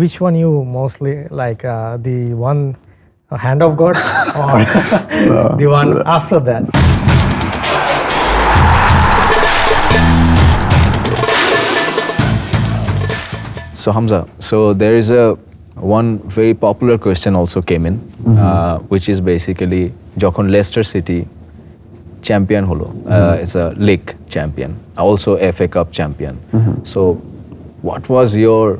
Which one you mostly like, the one hand of God or the one after that? So Hamza, so there is one very popular question also came in, which is basically যখন Leicester City champion holo, it's a league champion, also FA Cup champion. So what was your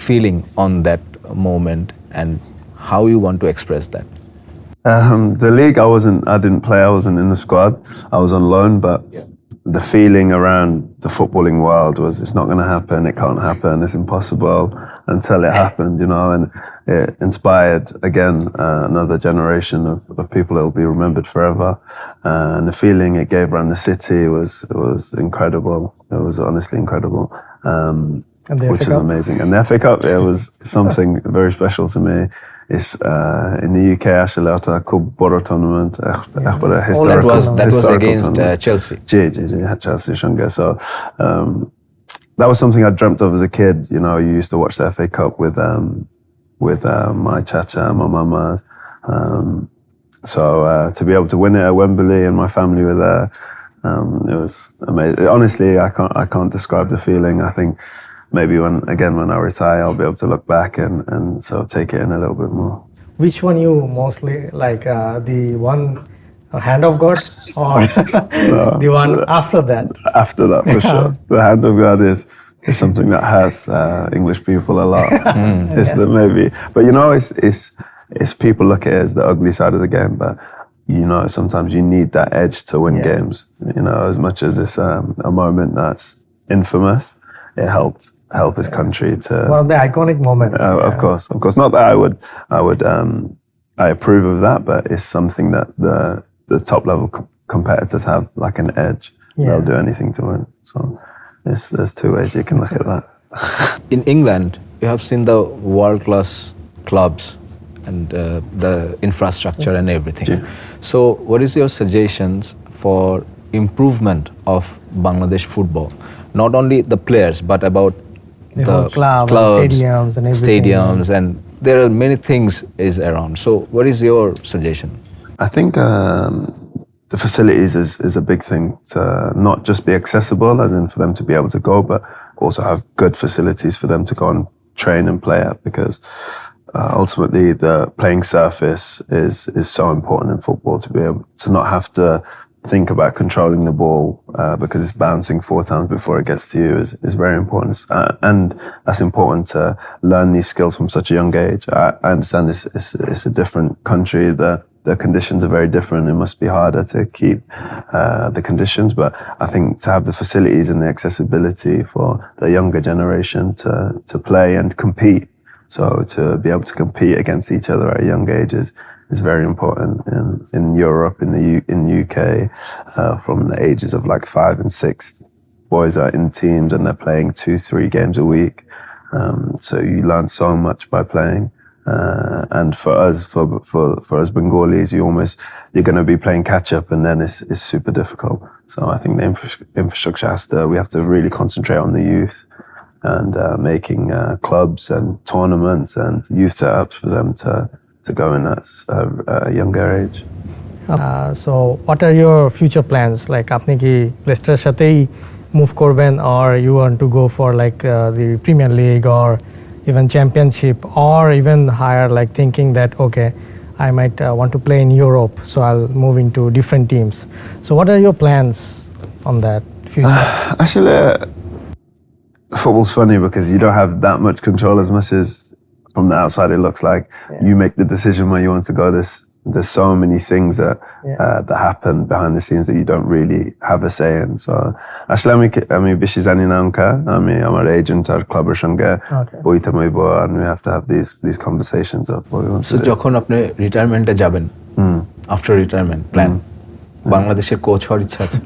feeling on that moment and how you want to express that? The league, I didn't play, I wasn't in the squad, I was on loan, but the feeling around the footballing world was it's not going to happen, it can't happen, it's impossible until it happened, you know, and it inspired again another generation of people that will be remembered forever. And the feeling it gave around the city was incredible. It was honestly incredible, which is amazing. And the FA Cup, it was something very special to me. It's in the UK actually at a Borough tournament. That was against Chelsea. Chelsea. So that was something I dreamt of as a kid. You know, you used to watch the FA Cup with my chacha, my mama. So to be able to win it at Wembley and my family were there, it was amazing. Honestly, I can't describe the feeling. I think maybe when I retire, I'll be able to look back and sort of take it in a little bit more. Which one you mostly like, the one hand of God or the one after that? After that, for sure. The hand of God is something that has English people a lot. It's the maybe, but you know, it's people look at it as the ugly side of the game, but you know, sometimes you need that edge to win games. You know, as much as it's a moment that's infamous, it helped help his country to one of the iconic moments. Of course. Not that I approve of that, but it's something that the top level competitors have like an edge. They'll do anything to win. So there's two ways you can look at that. In England, you have seen the world-class clubs and the infrastructure and everything. So what is your suggestions for improvement of Bangladesh football? Not only the players, but about the clubs, stadiums and everything. Stadiums, and there are many things is around. So what is your suggestion? I think the facilities is a big thing, to not just be accessible, as in for them to be able to go, but also have good facilities for them to go and train and play at, because ultimately the playing surface is so important in football, to be able to not have to think about controlling the ball because it's bouncing 4 times before it gets to you is very important. And that's important to learn these skills from such a young age. I understand it's a different country. The conditions are very different. It must be harder to keep the conditions, but I think to have the facilities and the accessibility for the younger generation to play and compete, so to be able to compete against each other at a young age is very important in Europe, in the UK, from the ages of like 5 and 6. Boys are in teams and they're playing 2-3 games a week. So you learn so much by playing. And for us Bengalis, you're going to be playing catch up, and then it's super difficult. So I think the infrastructure we have to really concentrate on the youth and making clubs and tournaments and youth setups for them to go in at a younger age. So what are your future plans? Like আপনি কি লেস্টারের সাথেই move করবেন, or you want to go for like the Premier League or even Championship, or even higher, like thinking that okay, I might want to play in Europe, so I'll move into different teams. So what are your plans on that future? Actually, football's funny because you don't have that much control, as much as from the outside it looks like. You make the decision where you want to go. There's so many things that happen behind the scenes that you don't really have a say in. So actually আমি বেশি জানি না অঙ্কা, আমি আমার agent আর ক্লাবের সঙ্গে বইতে মইব, and we have to have these conversations of what we want to do. So যখন আপনি রিটায়ারমেন্টে যাবেন, after retirement plan, বাংলাদেশের কোচ হওয়ার ইচ্ছা আছে?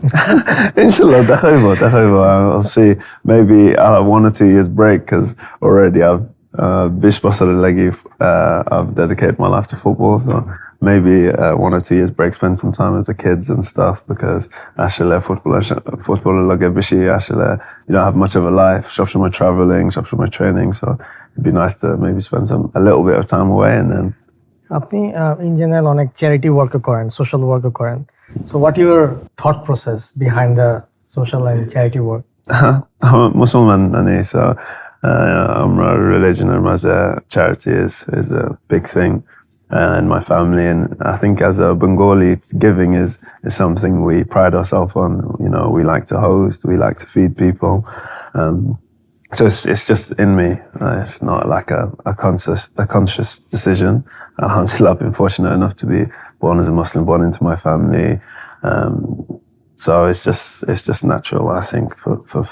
Inshallah, দেখাইব. I'll see. Maybe I'll have 1 or 2 years break, because already I've I've dedicated my life to football, so maybe 1 or 2 years break, spend some time with the kids and stuff, because actually football you don't have much of a life. Shop my traveling, shop my training, so it'd be nice to maybe spend a little bit of time away and then. আপনি in general অনেক charity work করেন, social work করেন. So what your thought process behind the social and charity work? I'm a Muslim so our religion and as a charity is a big thing in my family, and I think as a Bengali, giving is something we pride ourselves on. You know, we like to host, we like to feed people. So it's just in me. It's not like a conscious decision. Alhamdulillah, I've been fortunate enough to be born as a Muslim, born into my family. So it's just natural, I think,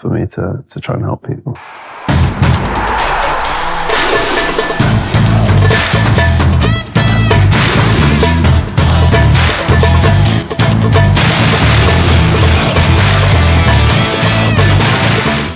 for me to try and help people.